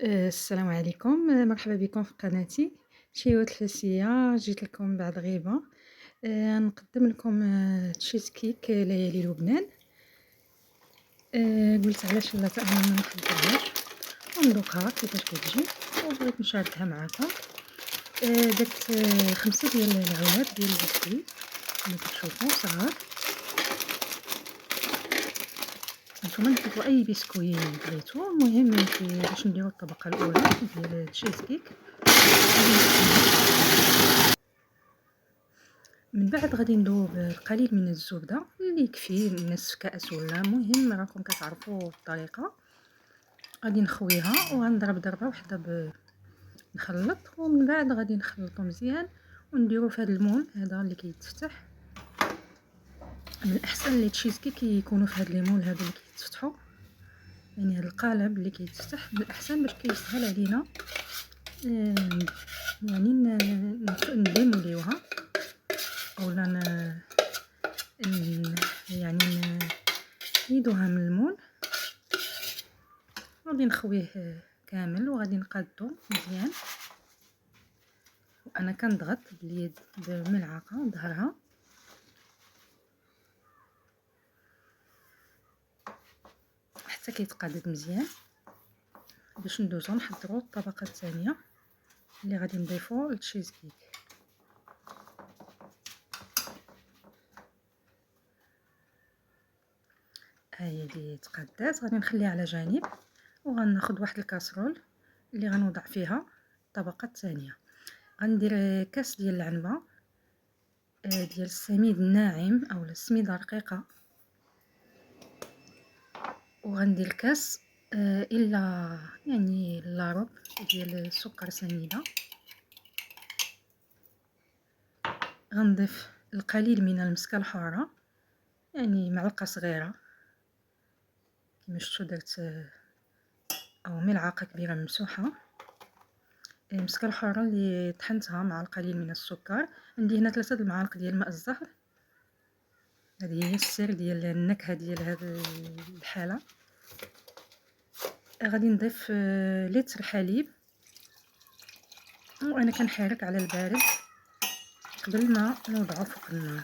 السلام عليكم، مرحبا بكم في قناتي شهيوات الفاسية. جيت لكم بعد غيبة. نقدم لكم تشيز كيك ليالي لبنان. قلت علاش لا أنا ما نحضرهاش ونذوقها كيفاش كتجي، وبغيت نشاركها معكم. درت 5 ديال العلب ديال البسكويت كما كتشوفوا صغار. نتوما نحطوا أي بسكوي بغيتو، المهم باش نديرو الطبقة الأولى ديال التشيز كيك. من بعد غادي نذوب القليل من الزبدة اللي يكفي نصف كأس ولا، المهم راكم كتعرفوا الطريقة. غادي نخويها وغنضرب ضربة وحدة نخلط، ومن بعد غادي نخلطو مزيان ونديرو في هذا المول هذا اللي كيتفتح. من الاحسن لي تشيز كيك يكونوا في هذا المول هذا اللي كيتفتحوا، يعني هذا القالب اللي كيتفتح من الاحسن باش كيسهل علينا يعني نديموليوها اولا يعني نحيدوها من المول. غادي نخويه كامل وغادي نقادو مزيان، وانا كنضغط باليد بملعقه ظهرها حتى كيتقادد مزيان، باش ندوزو نحضروا الطبقه الثانيه اللي غادي نضيفو للتشيز كيك. هي دي تقادات، غادي نخليها على جانب وغناخذ واحد الكاسرول اللي غنوضع فيها الطبقه الثانيه. غندير كاس ديال العنبه ديال السميد الناعم او السميده رقيقه، وغندير كاس الا يعني لا ديال السكر سنيده. غنضيف القليل من المسكه الحاره، يعني معلقه صغيره كما شفتوا درت او ملعقه كبيره ممسوحه. المسكه الحاره اللي طحنتها مع القليل من السكر. عندي هنا 3 المعالق ديال ماء الزهر، هذه هي السر ديال النكهه ديال هذه الحاله. غادي نضيف لتر حليب وانا كنحرك على البارد قبل ما نوضعه فوق النار.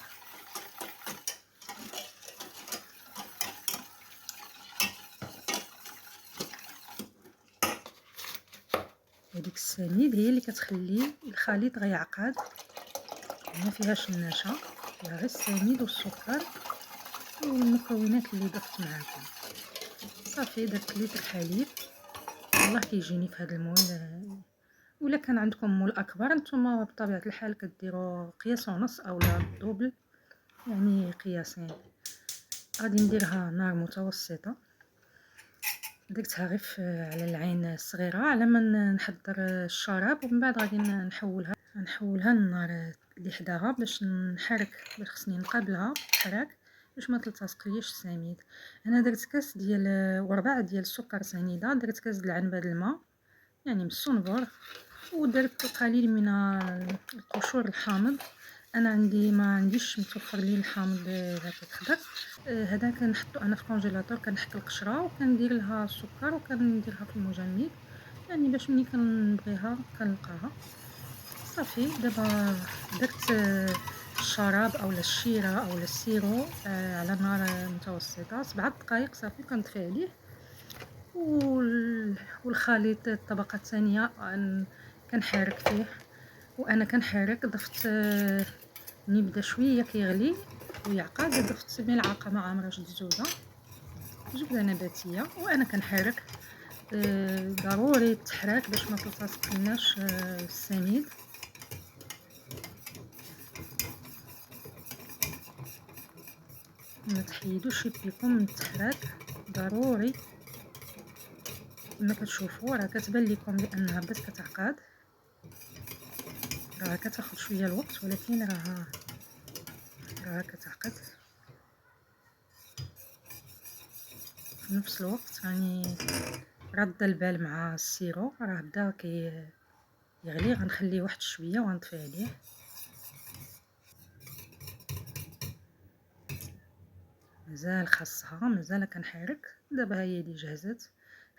هذيك السميد هي اللي كتخلي الخليط غيعقد، ما فيهاش النشا، فيها غير السميد والسكر والمكونات اللي ضفت معاكم. صافي درت لتر حليب، والله كيجيني في هذا المول. ولا كان عندكم مول اكبر نتوما بطبيعه الحال كديروا قياس ونص اولا الدوبل، يعني قياسين. غادي نديرها نار متوسطه، درتها غير على العين الصغيره على ما نحضر الشراب، ومن بعد غادي نحولها للنار اللي حداها باش نحرك، باش خصني نقابلها بالحراك باش ما تلتصقليش السميد. انا درت كاس ديال وربع ديال السكر سنيده، درت كاس د العنبه د الماء يعني من الصنبور، ودرت قليل من القشور الحامض. انا ما عنديش متوفر لي الحامض هكا خضر، هذا كنحطو انا في الكونجيلاتور، كنحك القشره وكندير لها السكر وكنديرها في المجمد، يعني باش ملي كنبغيها كنلقاها. صافي دابا درت الشراب اولا الشيره اولا السيرو على نار متوسطه 7 دقائق صافي كنطفي عليه. والخليط الطبقه الثانيه كنحرك فيه، وانا كنحرك ضفت ملي بدا شويه كيغلي ويعقد ضفت ملعقه مع مرش الزبده نباتيه، وانا كنحرك. ضروري التحراك باش ما تلتصقناش السميد. ما تحيدوش يديكم من التحراك ضروري. كما كتشوفوا راه كتبان لكم بانها بدات كتعقد، راه كتاخذ شويه الوقت ولكن راه كتعقد في نفس الوقت. راني رد البال مع السيرو، راه بدا يغلي. غنخليه واحد شويه وغنطفي عليه. مازال خاصها، مازال كنحرك. دابا هي اللي جهزت،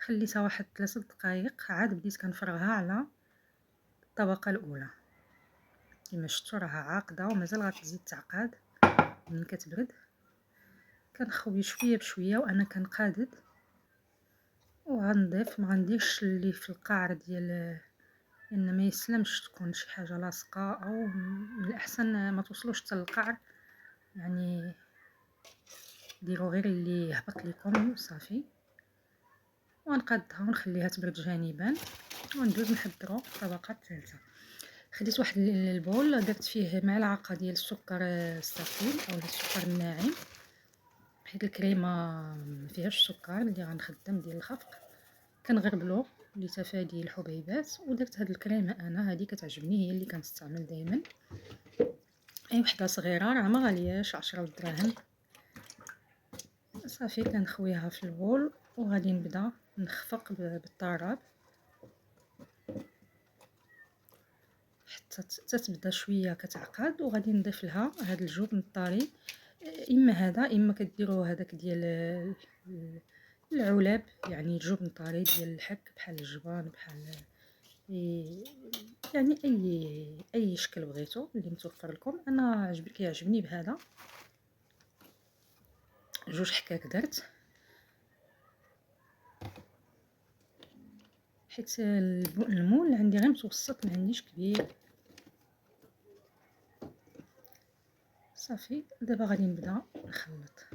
خليتها واحد 3 دقائق، عاد بديت كنفرغها على الطبقة الأولى. كما شفتوا راها عاقدة ومازال غتزيد تعقاد. ملي كتبرد كنخوي شوية بشوية وأنا كنقادد، وغنضيف ما غنديرش اللي في القعر ديال، لأن ما يسلمش تكون شي حاجة لاصقة، أو من الأحسن ما توصلوش حتى للقعر، يعني ديروا غير اللي يهبط لكم صافي. ونقادها ونخليها تبرد جانبا، وندوز نحضروا الطبقة الثالثة. خديت واحد البول درت فيه معلقة ديال السكر الثقيل او السكر الناعم، حيت الكريمه ما فيهاش السكر اللي غنخدم ديال الخفق. كنغربلو لتفادي الحبيبات، ودرت هاد الكريمه انا هذه كتعجبني، هي اللي كنستعمل دائما، اي وحده صغيره راه ما غالياش 10 دراهم. صافي كنخويها في البول وغادي نبدا نخفق بالطراب حتى تبدا شويه كتعقد، وغادي نضيف لها هاد الجبن الطري. اما هذا اما كديروا هذاك ديال العلب، يعني الجبن الطري ديال الحك بحال الجبان، بحال يعني اي شكل بغيتو اللي متوفر لكم. انا كيعجبني بهذا، 2 حكاك درت، حيت المول عندي غير متوسط ما عنديش كبير. صافي دابا غادي نبدا نخلط.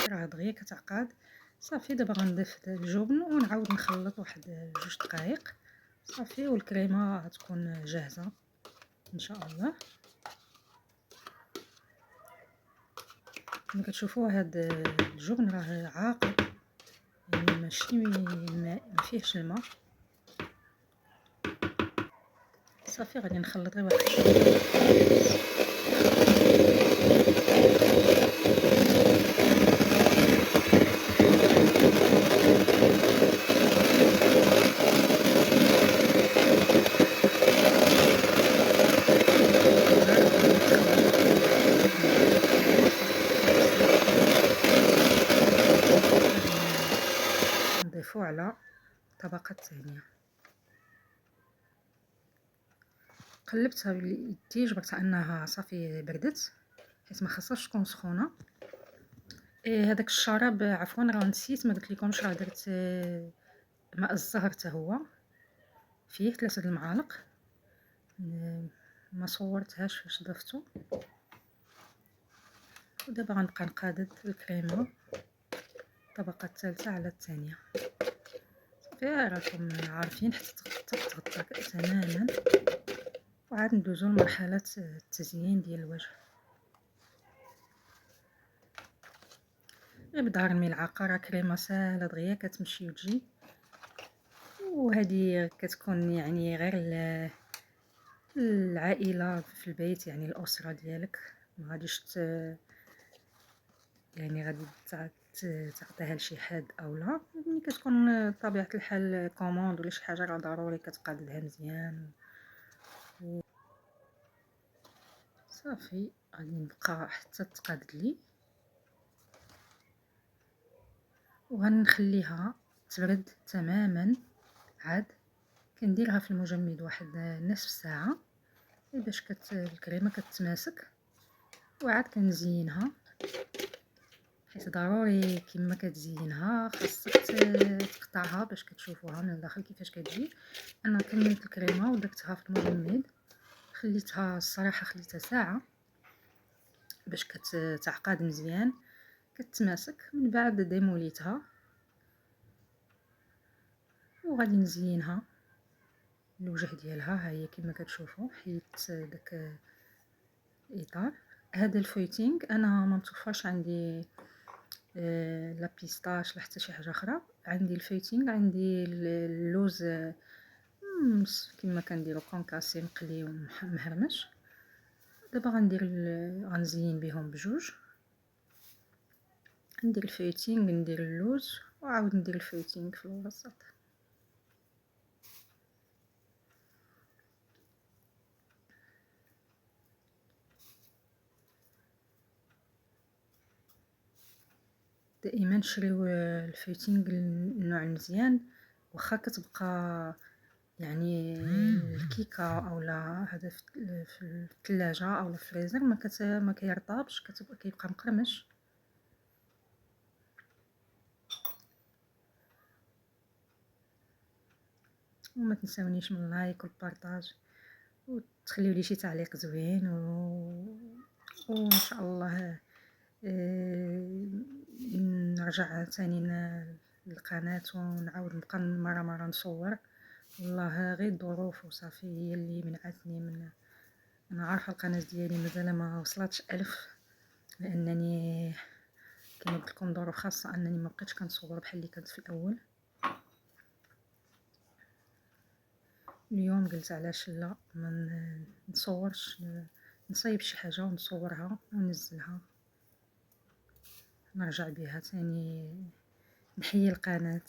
راه دغيا كتعقد. صافي دابا غنضيف الجبن ونعاود نخلط واحد 2 دقائق صافي، والكريمه غتكون جاهزه ان شاء الله. كما كتشوفوا هاد الجبن راه عاقد، يعني ماشي ما فيهش الماء. صافي غادي نخلط غير واحد شويه. نضيفو على الطبقة الثانية. قلبتها بيدي، جبرتها انها صافي بردت، حيت ما خاصهاش تكون سخونه. هذاك الشراب عفوا راه نسيت ما قلت لكمش، راه درت ماء الزهر حتى هو فيه 3 المعالق، ما صورتهاش فاش ضفتو. ودابا غنبقى نقادد الكريمه الطبقه الثالثه على الثانيه. صافي راكم عارفين حتى تغطى تماما، وعاد ندوزو لمرحله التزيين ديال الوجه. غير بظهر الملعقه، راه كريمه ساهله دغيا كتمشي وتجي، وهذه كتكون يعني غير العائله في البيت، يعني الاسره ديالك، ما غاديش يعني غادي تعطيها لشي حد او لا. ملي كتكون طبيعه الحال كوموند ولا شي حاجه راه ضروري كتقادلها مزيان. صافي غادي نبقى حتى تقادد لي، وغنخليها تبرد تماما. عاد كنديرها في المجمد واحد نصف ساعه باش الكريمه كتماسك، وعاد كنزينها، حيت ضروري كما كتزينها خاصك تقطعها باش كتشوفوها من الداخل كيفاش كتجي. انا كملت الكريمه ودرتها في المجمد، خليتها الصراحه خليتها ساعه باش كتعقد مزيان كتماسك. من بعد ديموليتها وغادي نزينها الوجه ديالها. ها هي كما كتشوفوا حيت داك الاطار. هذا الفويتينغ انا ما متوفرش عندي لا بيستاش لا حتى شي حاجه اخرى. عندي الفويتينغ، عندي اللوز كما كنديروا كونكاسي مقلي ومهرمش. دابا غنزين بهم بجوج. ندير الفويتينغ، ندير اللوز وعاود ندير الفويتينغ في الوسط. دائما شريو الفويتينغ النوع مزيان، واخا كتبقى يعني الكيكه اولا هذا في الثلاجه اولا في الفريزر ما كيرطابش، كيبقى مقرمش. وما تنساونيش من لايك والبارطاج، وتخليو لي شي تعليق زوين وان شاء الله نرجع ثاني للقناه ونعاود نبقى مره نصور. والله غير الظروف وصافي هي اللي منعتني من. انا عارفه القناه ديالي مازال ما وصلتش 1000، لانني كما قلت لكم ظروف خاصه انني ما بقيتش كنصور بحال اللي كنت في الاول. اليوم قلت علاش لا ما نصورش، نصايب شي حاجه ونصورها وننزلها، نرجع بها ثاني نحيي القناه.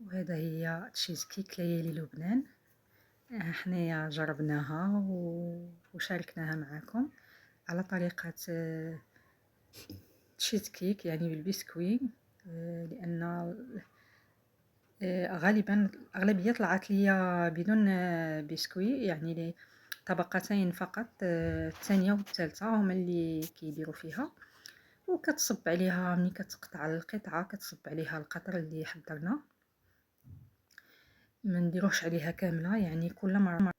وهذا هي تشيز كيك ليالي لبنان. حنايا جربناها وشاركناها معكم على طريقه تشيز كيك، يعني بالبسكوي، لان غالبا الاغلبيه طلعت ليا بدون بسكوي، يعني طبقتين فقط، الثانيه والثالثه هما اللي كيديروا فيها. وكتصب عليها ملي كتقطع القطعه كتصب عليها القطر اللي حضرنا، ما نديروش عليها كامله يعني كل مره.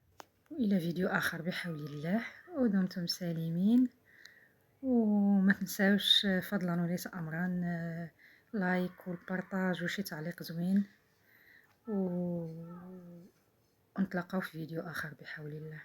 الى فيديو اخر بحول الله، ودمتم سالمين. وما تنساوش فضلا وليس امرا لايك والبارطاج وشي تعليق زوين، ونتلاقاو في فيديو اخر بحول الله.